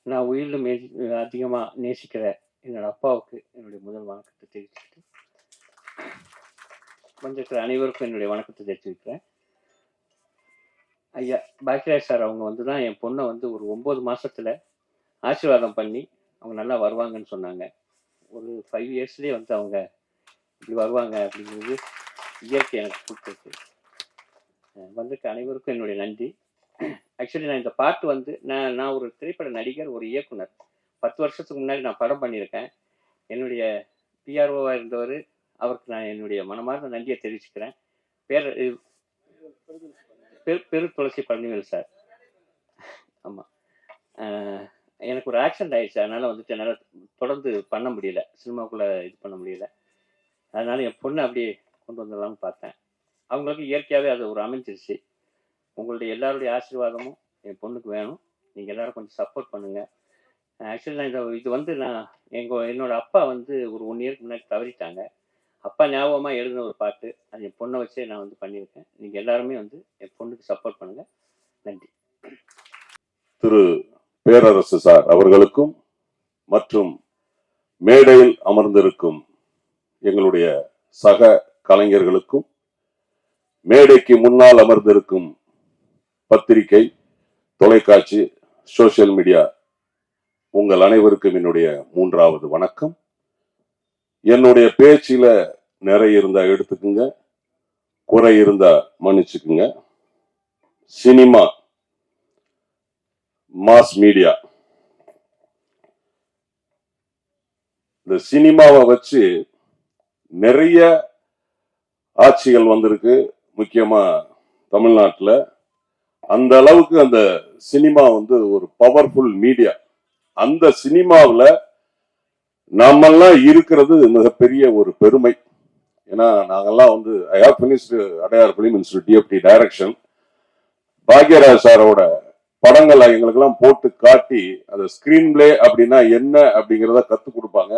நான் உயிரிலும் அதிகமாக நேசிக்கிற என்னோட அப்பாவுக்கு என்னுடைய முதல் வணக்கத்தை தெரிவிச்சுட்டு வந்திருக்கிற அனைவருக்கும் என்னுடைய வணக்கத்தை தெரிவிச்சுக்கிறேன். ஐயா பாக்கியராஜ் சார் அவங்க வந்து தான் என் பொண்ணை வந்து ஒரு 9 மாசத்துல ஆசீர்வாதம் பண்ணி அவங்க நல்லா வருவாங்கன்னு சொன்னாங்க. ஒரு 5 இயர்ஸ்லேயே வந்து அவங்க இப்படி வருவாங்க அப்படிங்கிறது இயற்கை எனக்கு கொடுத்துருக்கு. வந்திருக்க அனைவருக்கும் என்னுடைய நன்றி. ஆக்சுவலி நான் இந்த பாட்டு வந்து நான் ஒரு திரைப்பட நடிகர், ஒரு இயக்குனர். 10 வருஷத்துக்கு முன்னாடி நான் படம் பண்ணியிருக்கேன். என்னுடைய பிஆர்ஓவாக இருந்தவர், அவருக்கு நான் என்னுடைய மனமார்ந்த நன்றியை தெரிவிச்சுக்கிறேன். பெரு துளசி பழனிவேல் சார். ஆமாம், எனக்கு ஒரு ஆக்சிடென்ட் ஆயிடுச்சு. அதனால் வந்துட்டு என்னால் தொடர்ந்து பண்ண முடியல, சினிமாக்குள்ளே இது பண்ண முடியல. அதனால என் பொண்ணை அப்படியே கொண்டு வந்துடலாம்னு பார்த்தேன். அவங்களுக்கு இயற்கையாகவே அது ஒரு அமைஞ்சிருச்சு. உங்களுடைய எல்லாருடைய ஆசீர்வாதமும் என் பொண்ணுக்கு வேணும். நீங்கள் எல்லாரும் கொஞ்சம் சப்போர்ட் பண்ணுங்கள். ஆக்சுவலி நான் இது வந்து என்னோட அப்பா வந்து ஒரு 1 இயருக்கு முன்னாடி தவறிட்டாங்க. அப்பா ஞாபகமாக எழுதின ஒரு பாட்டு, அது என் பொண்ணை வச்சே நான் வந்து பண்ணியிருக்கேன். நீங்கள் எல்லாருமே வந்து என் பொண்ணுக்கு சப்போர்ட் பண்ணுங்கள். நன்றி. திரு பேரரசு சார் அவர்களுக்கும் மற்றும் மேடையில் அமர்ந்திருக்கும் எங்களுடைய சக கலைஞர்களுக்கும், மேடைக்கு முன்னால் அமர்ந்திருக்கும் பத்திரிகை, தொலைக்காட்சி, சோசியல் மீடியா உங்கள் அனைவருக்கும் என்னுடைய 3வது வணக்கம். என்னுடைய பேச்சில நிறைய இருந்தா எடுத்துக்குங்க, குறை இருந்தா மன்னிச்சுக்குங்க. சினிமா, மாஸ் மீடியா, இந்த சினிமாவை வச்சு நிறைய ஆட்சிகள் வந்திருக்கு. முக்கியமா தமிழ்நாட்டில் அந்த அளவுக்கு அந்த சினிமா வந்து ஒரு பவர்ஃபுல் மீடியா. அந்த சினிமாவில் நாமெல்லாம் இருக்கிறது மிகப்பெரிய ஒரு பெருமை. ஏன்னா நாங்கெல்லாம் வந்து I have finished Adyar film institute DFT direction. Bhagyaraj சாரோட படங்களை எங்களுக்கெல்லாம் போட்டு காட்டி அந்த ஸ்கிரீன் பிளே அப்படின்னா என்ன அப்படிங்கிறத கற்றுக் கொடுப்பாங்க.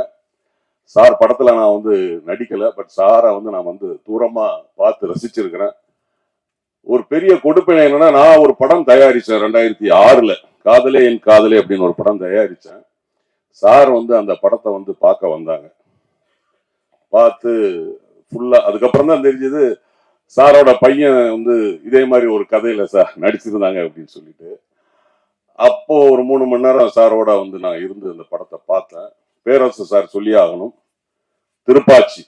சார் படத்துல நான் வந்து நடிக்கல, பட் சாரை வந்து நான் வந்து தூரமா பார்த்து ரசிச்சிருக்கிறேன். ஒரு பெரிய கொடுப்பினை என்னன்னா, நான் ஒரு படம் தயாரிச்சேன் 2006 காதலே என் காதலே அப்படின்னு ஒரு படம் தயாரிச்சேன். சார் வந்து அந்த படத்தை வந்து பார்க்க வந்தாங்க. பார்த்து ஃபுல்லா அதுக்கப்புறம் தான் தெரிஞ்சது சாரோட பையன் வந்து இதே மாதிரி ஒரு கதையில சார் நடிச்சிருந்தாங்க அப்படின்னு சொல்லிட்டு. அப்போ ஒரு 3 மணி நேரம் சாரோட வந்து நான் இருந்து அந்த படத்தை பார்த்தேன். பேரரசு சார் சொல்லி ஆகணும், திருப்பாச்சி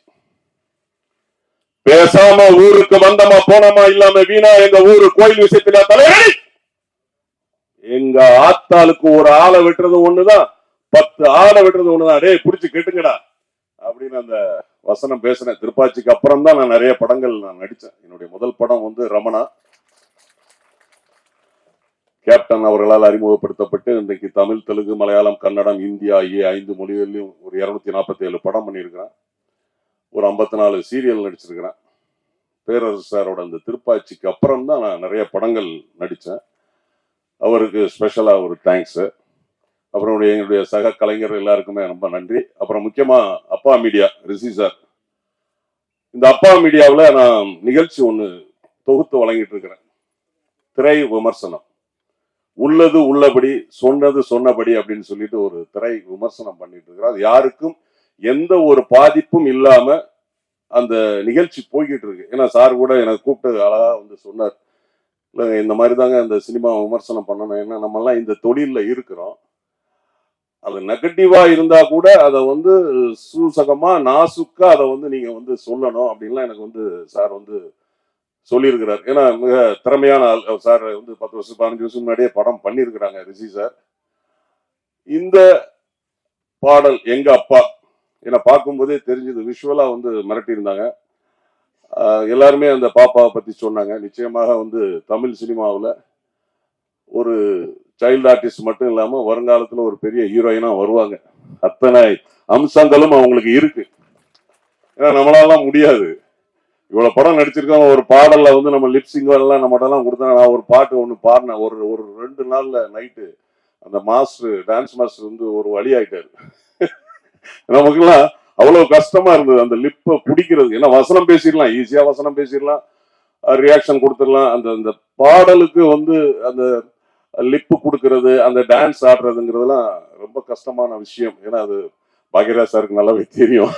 பேசாம ஊருக்கு வந்தமா போனமா இல்லாம வீணா எங்க ஊரு கோயில் விஷயத்துல தலைவலி. எங்க ஆத்தாளுக்கு ஒரு ஆளை வெட்டுறது ஒண்ணுதான், 10 ஆளை வெட்டுறது ஒண்ணுதான். டேய் புடிச்சு கெட்டுங்கடா அப்படின்னு அந்த வசனம் பேசினேன். திருப்பாச்சிக்கு அப்புறம் தான் நான் நிறைய படங்கள் நான் நடிச்சேன். என்னுடைய முதல் படம் வந்து ரமணா. கேப்டன் அவர்களால் அறிமுகப்படுத்தப்பட்டு இன்றைக்கு தமிழ், தெலுங்கு, மலையாளம், கன்னடம், இந்தி ஆகிய 5 மொழிகளிலும் ஒரு 247 படம் பண்ணியிருக்கிறேன். ஒரு 54 சீரியல் நடிச்சிருக்கிறேன். பேரரசு சாரோட அந்த திருப்பாச்சிக்கு அப்புறம் தான் நான் நிறைய படங்கள் நடித்தேன். அவருக்கு ஸ்பெஷலாக ஒரு தேங்க்ஸு. அப்புறம் எங்களுடைய சக கலைஞர் எல்லாருக்குமே ரொம்ப நன்றி. அப்புறம் முக்கியமாக அப்பா மீடியா, ரிஷி சார். இந்த அப்பா மீடியாவில் நான் நிகழ்ச்சி ஒன்று தொகுத்து வழங்கிட்டு இருக்கிறேன். திரை விமர்சனம், உள்ளது உள்ளபடி சொன்னது சொன்னபடி அப்படின்னு சொல்லிட்டு ஒரு திரை விமர்சனம் பண்ணிட்டு இருக்கிறோம். அது யாருக்கும் எந்த ஒரு பாதிப்பும் இல்லாம அந்த நிகழ்ச்சி போய்கிட்டு இருக்கு. ஏன்னா சார் கூட எனக்கு கூப்பிட்டு அழகா வந்து சொன்னார், இல்லை இந்த மாதிரி தாங்க இந்த சினிமா விமர்சனம் பண்ணணும். ஏன்னா நம்மெல்லாம் இந்த தொழில இருக்கிறோம், அது நெகட்டிவா இருந்தா கூட அதை வந்து சூசகமா நாசுக்கா அதை வந்து நீங்க வந்து சொல்லணும் அப்படின்லாம் எனக்கு வந்து சார் வந்து சொல்லியிருக்கிறார். ஏன்னா மிக திறமையான ஆள் சார். வந்து 10 வருஷம் 15 வருஷம் முன்னாடியே படம் பண்ணியிருக்கிறாங்க ரிஷி சார். இந்த பாடல் எங்க அப்பா, ஏன்னா பார்க்கும்போதே தெரிஞ்சது, விஷுவலா வந்து மிரட்டி இருந்தாங்க எல்லாருமே. அந்த பாப்பாவை பத்தி சொன்னாங்க. நிச்சயமாக வந்து தமிழ் சினிமாவில் ஒரு சைல்டு ஆர்டிஸ்ட் மட்டும் இல்லாம வருங்காலத்துல ஒரு பெரிய ஹீரோயினா வருவாங்க. அத்தனை அம்சங்களும் அவங்களுக்கு இருக்கு. ஏன்னா நம்மளாலாம் முடியாது. இவ்வளவு படம் நடிச்சிருக்கோம். ஒரு பாடல்ல வந்து நம்ம லிப்சிங் எல்லாம் நம்மகிட்டலாம் கொடுத்தா, நான் ஒரு பாட்டு ஒன்று பாடினேன் ஒரு 2 நாள்ல நைட்டு. அந்த மாஸ்டர், டான்ஸ் மாஸ்டர் வந்து ஒரு வழி ஆயிட்டாரு. நமக்குலாம் அவ்வளவு கஷ்டமா இருந்தது அந்த லிப்பை பிடிக்கிறது. ஏன்னா வசனம் பேசிடலாம், ஈஸியா வசனம் பேசிடலாம், ரியாக்ஷன் கொடுத்துடலாம். அந்த பாடலுக்கு வந்து அந்த லிப்பு கொடுக்கறது, அந்த டான்ஸ் ஆடுறதுங்கிறதுலாம் ரொம்ப கஷ்டமான விஷயம். ஏன்னா அது பாக்யராஜ் சாருக்கு நல்லாவே தெரியும்.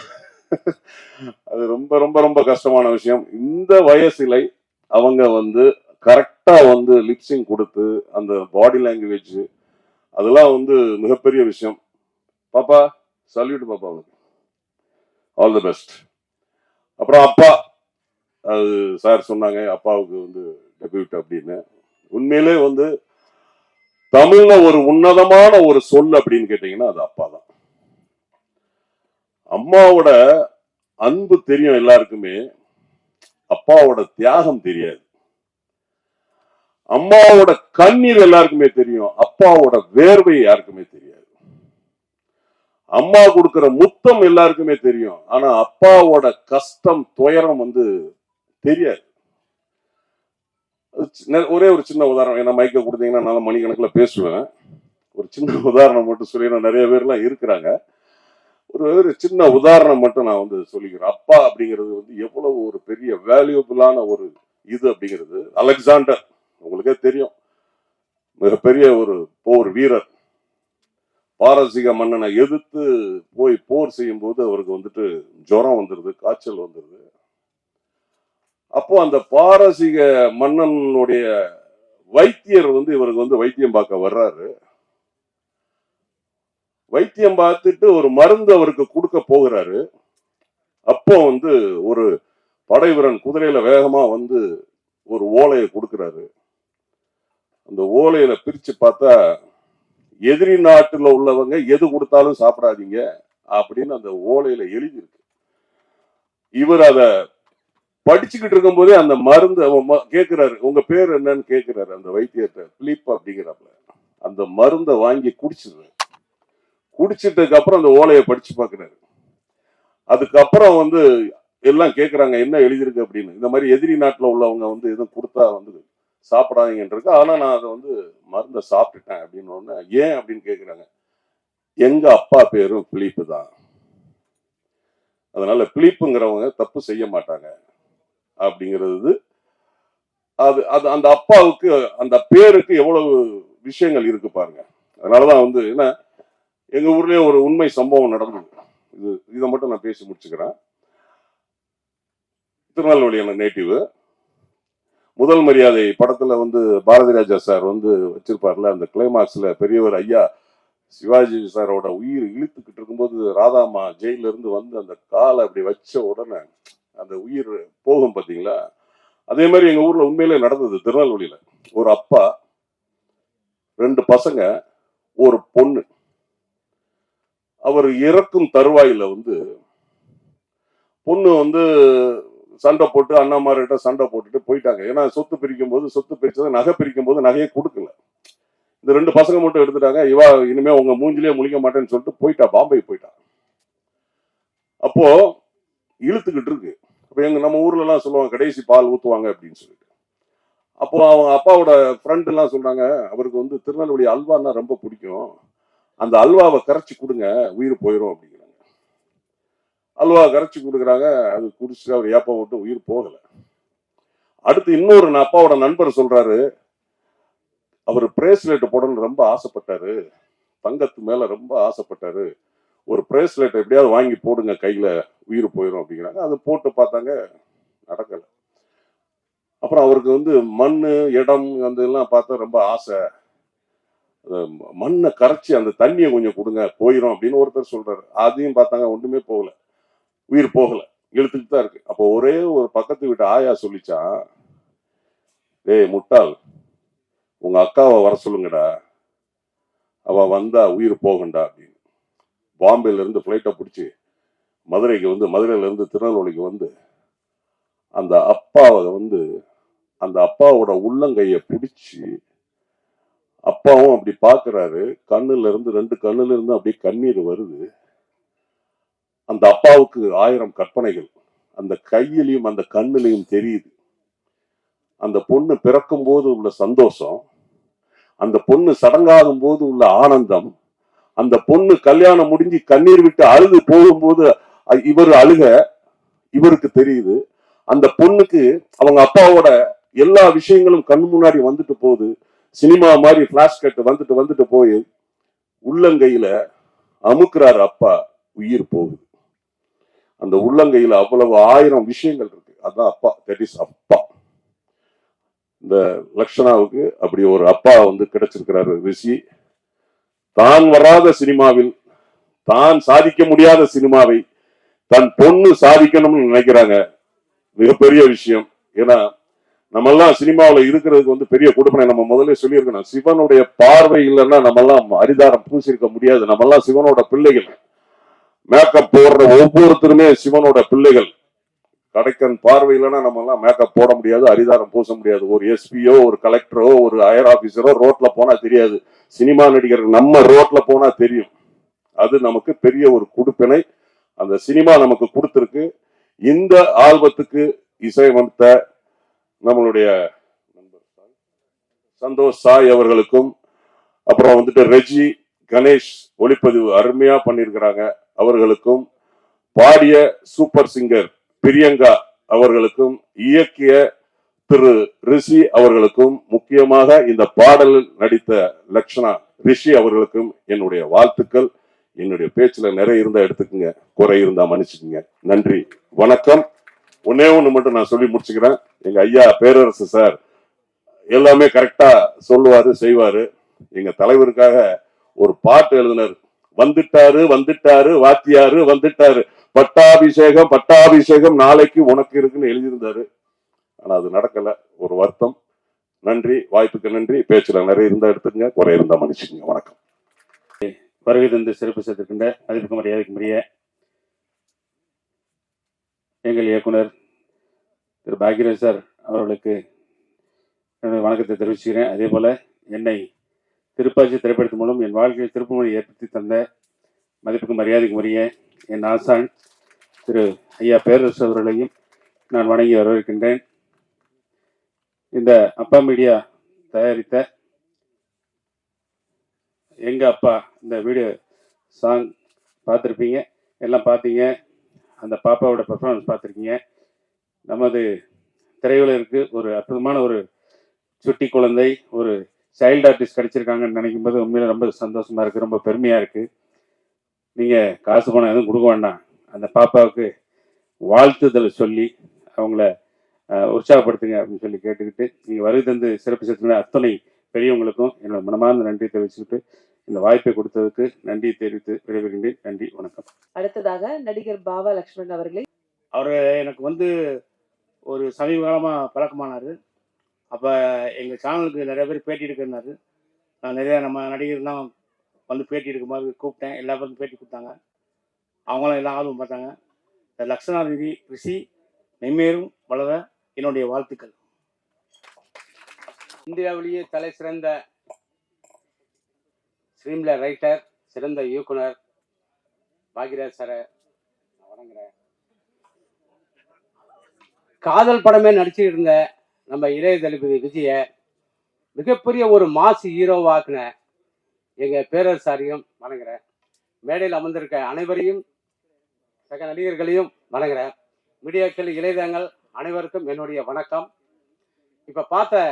அது ரொம்ப ரொம்ப ரொம்ப கஷ்டமான விஷயம். இந்த வயசுல அவங்க வந்து கரெக்டா வந்து லிப்சிங் கொடுத்து அந்த பாடி லாங்குவேஜ் அதெல்லாம் வந்து மிகப்பெரிய விஷயம். பாப்பா சல்யூட் பாப்பா, அவனுக்கு ஆல் தி பெஸ்ட். அப்புறம் அப்பா, அது சார் சொன்னாங்க அப்பாவுக்கு வந்து டெபியூட் அப்படின்னு. உண்மையிலே வந்து தமிழ்ல ஒரு உன்னதமான ஒரு சொல் அப்படின்னு கேட்டீங்கன்னா அது அப்பா தான். அம்மாவோட அன்பு தெரியும் எல்லாருக்குமே, அப்பாவோட தியாகம் தெரியாது. அம்மாவோட கண்ணீர் எல்லாருக்குமே தெரியும், அப்பாவோட வேர்வை யாருக்குமே தெரியாது. அம்மா கொடுக்கிற முத்தம் எல்லாருக்குமே தெரியும், ஆனா அப்பாவோட கஷ்டம் துயரம் வந்து தெரியாது. ஒரே ஒரு சின்ன உதாரணம், என்ன மைக்க கொடுத்தீங்கன்னா நான் மணிக்கணக்கில் பேசுவேன். ஒரு சின்ன உதாரணம் மட்டும் சொல்லி, நிறைய பேர்லாம் இருக்கிறாங்க. ஒரு சின்ன உதாரணம் மட்டும் நான் வந்து சொல்லிக்கிறேன். அப்பா அப்படிங்கிறது வந்து எவ்வளவு ஒரு பெரிய வேல்யூபிளான ஒரு இது அப்படிங்கிறது. அலெக்சாண்டர் உங்களுக்கே தெரியும், மிகப்பெரிய ஒரு போர் வீரர். பாரசீக மன்னனை எதிர்த்து போய் போர் செய்யும் போது அவருக்கு வந்துட்டு ஜுரம் வந்துருது, காய்ச்சல் வந்துருது. அப்போ அந்த பாரசீக மன்னனுடைய வைத்தியர் வந்து இவருக்கு வந்து வைத்தியம் பார்க்க வர்றாரு. வைத்தியம் பார்த்துட்டு ஒரு மருந்து அவருக்கு கொடுக்க போகிறாரு. அப்போ வந்து ஒரு படை வீரன் குதிரையில வேகமா வந்து ஒரு ஓலையை கொடுக்கிறாரு. அந்த ஓலையில பிரிச்சு பார்த்தா, எதிரி நாட்டுல உள்ளவங்க எது கொடுத்தாலும் சாப்பிடாதீங்க அப்படின்னு அந்த ஓலையில எழுதி இருக்கு. இவர் அத படிச்சுக்கிட்டு இருக்கும் போதே அந்த மருந்து கேட்கிறாரு, உங்க பேர் என்னன்னு கேட்கிறாரு அந்த வைத்தியத்தை. பிலிப் அப்படிங்கிறாப்ல. அந்த மருந்தை வாங்கி குடிச்சிடுறாரு. குடிச்சிட்டதுக்கு அப்புறம் அந்த ஓலையை படிச்சு பாக்குறாரு. அதுக்கப்புறம் வந்து எல்லாம் கேட்கறாங்க என்ன எழுதிருக்கு அப்படின்னு. இந்த மாதிரி எதிரி நாட்டுல உள்ளவங்க வந்து எதுவும் கொடுத்தா வந்து சாப்பிடாதீங்கன்றிருக்கு, ஆனா நான் அதை வந்து மருந்தை சாப்பிட்டுட்டேன் அப்படின்னு. ஏன் அப்படின்னு கேட்கிறாங்க. எங்க அப்பா பேரும் பிலிப்பு தான், அதனால பிலிப்புங்கிறவங்க தப்பு செய்ய மாட்டாங்க அப்படிங்கிறது. அது அது அந்த அப்பாவுக்கு அந்த பேருக்கு எவ்வளவு விஷயங்கள் இருக்கு பாருங்க. அதனாலதான் வந்து என்ன, எங்க ஊர்லயே ஒரு உண்மை சம்பவம் நடந்தது. இதை மட்டும் நான் பேசி முடிச்சுக்கிறேன். திருநெல்வேலி என்ன நேட்டிவ். முதல் மரியாதை படத்துல வந்து பாரதி ராஜா சார் வந்து வச்சிருப்பார்ல, அந்த கிளைமாக்ஸ்ல பெரியவர் ஐயா சிவாஜி சாரோட உயிர் இழுத்துக்கிட்டு இருக்கும்போது ராதாமா ஜெயில இருந்து வந்து அந்த காலை அப்படி வச்ச உடனே அந்த உயிர் போகும் பாத்தீங்களா. அதே மாதிரி எங்க ஊர்ல உண்மையிலே நடந்தது. திருநெல்வேலியில ஒரு அப்பா, 2 பசங்க, ஒரு பொண்ணு. அவர் இறக்கும் தருவாயில வந்து பொண்ணு வந்து சண்டை போட்டு அண்ணாமார்கிட்ட சண்டை போட்டுட்டு போயிட்டாங்க. ஏன்னா சொத்து பிரிக்கும் போது சொத்து பிரிச்சதை நகை பிரிக்கும் போது நகையை கொடுக்கல. இந்த 2 பசங்க மட்டும் எடுத்துட்டாங்க. இவா இனிமே உங்க மூஞ்சிலே முழிக்க மாட்டேன்னு சொல்லிட்டு போயிட்டா, பாம்பே போயிட்டா. அப்போ இழுத்துக்கிட்டு இருக்கு. அப்ப நம்ம ஊர்ல எல்லாம் சொல்லுவாங்க கடைசி பால் ஊத்துவாங்க அப்படின்னு சொல்லிட்டு. அப்போ அவங்க அப்பாவோட ஃப்ரெண்ட் எல்லாம் சொல்றாங்க, அவருக்கு வந்து திருநெல்வேலி அல்வான்னா ரொம்ப பிடிக்கும், அந்த அல்வாவை கரைச்சி கொடுங்க உயிர் போயிடும் அப்படிங்கிறாங்க. அல்வா கரைச்சி கொடுக்குறாங்க. அது குடிச்சுட்டு அவர் ஏப்பம் விட்டு உயிர் போகல. அடுத்து இன்னொரு அப்பாவோட நண்பர் சொல்றாரு, அவர் பிரேஸ்லெட் போடணும்னு ரொம்ப ஆசைப்பட்டாரு, தங்கத்து மேல ரொம்ப ஆசைப்பட்டாரு, ஒரு பிரேஸ்லெட் எப்படியாவது வாங்கி போடுங்க கையில உயிர் போயிடும் அப்படிங்கிறாங்க. அது போட்டு பார்த்தாங்க, நடக்கல. அப்புறம் அவருக்கு வந்து மண்ணு இடம் அந்த எல்லாம் பார்த்தா ரொம்ப ஆசை, மண்ணை கரைச்சி அந்த தண்ணியை கொஞ்சம் கொடுங்க போயிடும் அப்படின்னு ஒருத்தர் சொல்றாரு. அதையும் பார்த்தாங்க, ஒன்றுமே போகல, உயிர் போகல, இழுத்துட்டு தான் இருக்கு. அப்போ ஒரே ஒரு பக்கத்து வீட்டு ஆயா சொல்லிச்சா, டேய் முட்டாள், உங்க அக்காவை வர சொல்லுங்கடா, அவ வந்தா உயிர் போகண்டா அப்படின்னு. பாம்பேல இருந்து பிளைட்டை பிடிச்சி மதுரைக்கு வந்து, மதுரையில இருந்து திருநெல்வேலிக்கு வந்து அந்த அப்பாவை வந்து அந்த அப்பாவோட உள்ளங்கைய பிடிச்சி, அப்பாவும் அப்படி பாக்குறாரு, கண்ணுல இருந்து 2 கண்ணுல இருந்து அப்படி கண்ணீர் வருது. அந்த அப்பாவுக்கு 1000 கற்பனைகள் அந்த கையிலையும் அந்த கண்ணிலையும் தெரியுது. அந்த பொண்ணு பிறக்கும் போது உள்ள சந்தோஷம், அந்த பொண்ணு சடங்காகும் போது உள்ள ஆனந்தம், அந்த பொண்ணு கல்யாணம் முடிஞ்சு கண்ணீர் விட்டு அழுது போகும்போது இவர் அழுக இவருக்கு தெரியுது. அந்த பொண்ணுக்கு அவங்க அப்பாவோட எல்லா விஷயங்களும் கண் முன்னாடி வந்துட்டு போகுது. சினிமா மாதிரி பிளாஷ் கட் வந்துட்டு வந்துட்டு போய் உள்ளங்கையில அமுக்குறாரு அப்பா, உயிர் போகுது. அந்த உள்ளங்கையில அவ்வளவு 1000 விஷயங்கள் இருக்கு. அதான் அப்பா, தட் இஸ் அப்பா. இந்த லக்ஷனாவுக்கு அப்படி ஒரு அப்பா வந்து கிடைச்சிருக்கிறாரு ரிஷி. தான் வராத சினிமாவில், தான் சாதிக்க முடியாத சினிமாவை தன் பொண்ணு சாதிக்கணும்னு நினைக்கிறாங்க. மிகப்பெரிய விஷயம். ஏன்னா நம்ம எல்லாம் சினிமாவில் இருக்கிறதுக்கு வந்து பெரிய கொடுப்பனை. நம்ம முதல்ல சொல்லியிருக்கணும், சிவனுடைய பார்வை இல்லைன்னா நம்ம எல்லாம் அரிதாரம் பூசிருக்க முடியாது. நம்ம எல்லாம் சிவனோட பிள்ளைகள். மேக்கப் போடுற ஒவ்வொருத்தருமே சிவனோட பிள்ளைகள். கடைக்கன் பார்வை இல்லைன்னா நம்ம எல்லாம் மேக்கப் போட முடியாது, அரிதாரம் பூச முடியாது. ஒரு எஸ்பியோ, ஒரு கலெக்டரோ, ஒரு ஹையர் ஆபீசரோ ரோட்ல போனா தெரியாது. சினிமா நடிகர் நம்ம ரோட்ல போனா தெரியும். அது நமக்கு பெரிய ஒரு கொடுப்பினை. அந்த சினிமா நமக்கு கொடுத்திருக்கு. இந்த ஆல்பத்துக்கு இசையமைத்த நம்மளுடைய சந்தோஷ் சாய் அவர்களுக்கும், அப்புறம் வந்துட்டு ரெஜி கணேஷ் ஒளிப்பதிவு அருமையா பண்ணியிருக்கிறாங்க அவர்களுக்கும், பாடிய சூப்பர் சிங்கர் பிரியங்கா அவர்களுக்கும், இயக்கிய திரு ரிஷி அவர்களுக்கும், முக்கியமாக இந்த பாடலில் நடித்த லக்ஷனா ரிஷி அவர்களுக்கும் என்னுடைய வாழ்த்துக்கள். என்னுடைய பேச்சுல நிறைய இருந்தா எடுத்துக்கங்க, குறை இருந்தா மன்னிச்சுக்கங்க. நன்றி, வணக்கம். ஒன்னே ஒண்ணு மட்டும் நான் சொல்லி முடிச்சுக்கிறேன். எங்க ஐயா பேரரசு சார் எல்லாமே கரெக்டா சொல்லுவாரு, செய்வாரு. எங்க தலைவருக்காக ஒரு பாட்டு எழுதினார். வந்துட்டாரு வந்துட்டாரு வாத்தியாரு வந்துட்டாரு, பட்டாபிஷேகம் பட்டாபிஷேகம் நாளைக்கு உனக்கு இருக்குன்னு எழுதியிருந்தாரு. ஆனா அது நடக்கல. ஒரு வருத்தம். நன்றி, வாய்ப்புக்கு நன்றி. பேச்சுல நிறைய இருந்தா எடுத்துக்கங்க, குறை இருந்தா மன்னிச்சுக்கங்க. வணக்கம். வருகை தந்து சிறப்பு சேர்த்திருக்கின்ற மதிப்புக்கு மரியாதைக்கு உரிய எங்கள் இயக்குனர் திரு பாக்யராஜ் சார் அவர்களுக்கு என்னுடைய வணக்கத்தை தெரிவிச்சுக்கிறேன். அதே போல என்னை திருப்பாச்சி திரைப்படத்தின் மூலம் என் வாழ்க்கையில் திருப்புமுனை ஏற்படுத்தி தந்த மதிப்புக்கு மரியாதைக்கு உரிய என் ஆசான் திரு ஐயா பேரரசு அவர்களையும் நான் வணங்கி வரவேற்கின்றேன். இந்த அப்பா மீடியா தயாரித்த எங்க அப்பா இந்த வீடியோ சாங் பார்த்துருப்பீங்க, எல்லாம் பார்த்தீங்க. அந்த பாப்பாவோட பெர்ஃபார்மன்ஸ் பார்த்துருக்கீங்க. நமது திரையுலகிற்கு ஒரு அற்புதமான ஒரு சுட்டி குழந்தை, ஒரு சைல்டு ஆர்டிஸ்ட் கிடைச்சிருக்காங்கன்னு நினைக்கும் போது உண்மையில ரொம்ப சந்தோஷமா இருக்கு, ரொம்ப பெருமையா இருக்கு. நீங்க காசு பணம் எதுவும் கொடுக்க வேண்டாம், அந்த பாப்பாவுக்கு வாழ்த்துதல் சொல்லி அவங்கள உற்சாகப்படுத்துங்க அப்படின்னு சொல்லி கேட்டுக்கிட்டு, நீங்க வருகை தந்து சிறப்பு சேர்த்துக்கிற அத்தனை பெரியவங்களுக்கும் என்னோட மனமார்ந்த நன்றி தெரிவிச்சுக்கிட்டு, இந்த வாய்ப்பை கொடுத்ததுக்கு நன்றி தெரிவித்து விடைபெறுகின்றேன். நன்றி, வணக்கம். அடுத்ததாக நடிகர் பாவா லட்சுமணன் அவர்களை. அவர் எனக்கு வந்து ஒரு சமீப காலமாக பழக்கமானார். அப்போ எங்கள் சேனலுக்கு நிறைய பேர் பேட்டி எடுக்கிறனாரு. நான் நிறையா நம்ம நடிகர்லாம் வந்து பேட்டி எடுக்கும்போது கூப்பிட்டேன். எல்லா பேரும் பேட்டி கொடுத்தாங்க. அவங்களும் எல்லாம் ஆர்வம் பார்த்தாங்க. இந்த லக்ஷனா ரிஷி மென்மேலும் வளர என்னுடைய வாழ்த்துக்கள். இந்தியாவிலேயே தலை சிறந்த ஸ்க்ரீன்ல ரைட்டர், சிறந்த இயக்குனர் பாக்யராஜ் சாரை நான் வணங்குறேன். காதல் படமே நடிச்சுட்டு இருந்த நம்ம இளைய தளபதி விஜய மிகப்பெரிய ஒரு மாசு ஹீரோவாக்குன எங்க பேரரசாரையும் வணங்குறேன். மேடையில் அமர்ந்திருக்க அனைவரையும், சக நடிகர்களையும் வணங்குறேன். மீடியாக்கள், இளையதங்கள் அனைவருக்கும் என்னுடைய வணக்கம். இப்ப பார்த்த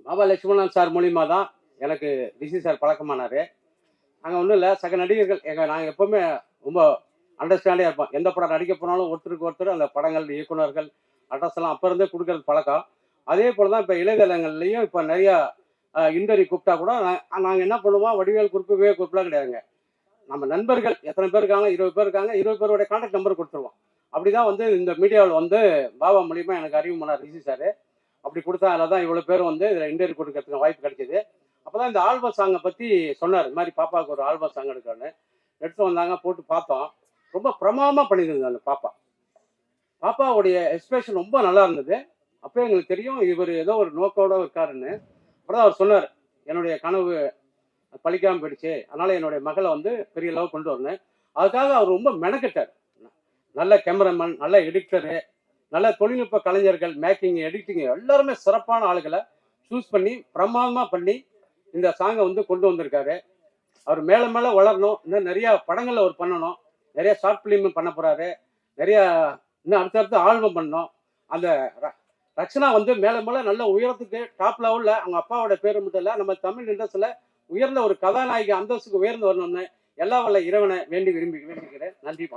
பாபா லட்சுமணன் சார் மூலியமா தான் எனக்கு ரிஷி சார் பழக்கமானாரு. நாங்கள் ஒன்றும் இல்லை, சக நடிகர்கள் நாங்கள் எப்பவுமே ரொம்ப அண்டர்ஸ்டாண்டியாக இருப்போம். எந்த படம் நடிக்க போனாலும் ஒருத்தருக்கு ஒருத்தர் அந்த படங்கள், இயக்குநர்கள் அட்ரஸ் எல்லாம் அப்போ இருந்தே கொடுக்கறது பழக்கம். அதே போல தான் இப்போ இளையதளங்கள்லையும் இப்போ நிறையா இன்டர்வியூ கூப்பிட்டா கூட நாங்கள் என்ன பண்ணுவோம், வடிவேல் குறிப்பு, விவேக் குறிப்புலாம் கிடையாதுங்க. நம்ம நண்பர்கள் எத்தனை பேர் இருக்காங்க, 20 பேர் இருக்காங்க, 20 பேருடைய கான்டாக்ட் நம்பர் கொடுத்துருவோம். அப்படிதான் வந்து இந்த மீடியாவில் வந்து பாபா மூலியமா எனக்கு அறிவு பண்ணார் ரிஷி சார். அப்படி கொடுத்தா அதில் தான் இவ்வளோ பேர் வந்து இதில் இன்டர்வியூ கொடுக்கறதுக்கு வாய்ப்பு கிடைச்சிது. அப்போ தான் இந்த ஆல்பம் சாங்கை பற்றி சொன்னார். இது மாதிரி பாப்பாவுக்கு ஒரு ஆல்பம் சாங் எடுக்கணும்னு எடுத்து வந்தாங்க, போட்டு பார்த்தோம். ரொம்ப பிரமாதமாக பண்ணியிருந்தது அந்த பாப்பாவுடைய எக்ஸ்பிரஷன் ரொம்ப நல்லா இருந்தது. அப்போ எங்களுக்கு தெரியும் இவர் ஏதோ ஒரு நோக்கோட இருக்காருன்னு. அப்புறம் அவர் சொன்னார், என்னுடைய கனவு பழிக்காமல் போயிடுச்சு, அதனால என்னுடைய மகளை வந்து பெரிய லெவல் கொண்டு வரணும். அதுக்காக அவர் ரொம்ப மெனக்கெட்டார். நல்ல கேமராமேன், நல்ல எடிட்டரு, நல்ல தொழில்நுட்ப கலைஞர்கள், மேக்கிங், எடிட்டிங் எல்லாருமே சிறப்பான ஆளுகளை சூஸ் பண்ணி பிரமாதமாக பண்ணி இந்த சாங்கை வந்து கொண்டு வந்திருக்காரு. அவர் மேலே மேலே வளரணும். இன்னும் நிறையா படங்களில் அவர் பண்ணணும். நிறைய ஷார்ட் ஃபிலிம் பண்ண போகிறாரு. நிறையா இன்னும் அடுத்தடுத்து ஆல்பம் பண்ணணும். அந்த ரக்ஷனா வந்து மேல மேல நல்ல உயரத்துக்கு டாப் லெவல்ல அவங்க அப்பாவோட பேரு மட்டும் இல்ல நம்ம தமிழ் இண்டஸ்ட்ரியில உயர்ந்த ஒரு கதாநாயகி அந்தஸ்துக்கு உயர்ந்து வரணும்னு எல்லா வல்ல இறைவனை வேண்டிக்கிறேன். நன்றி.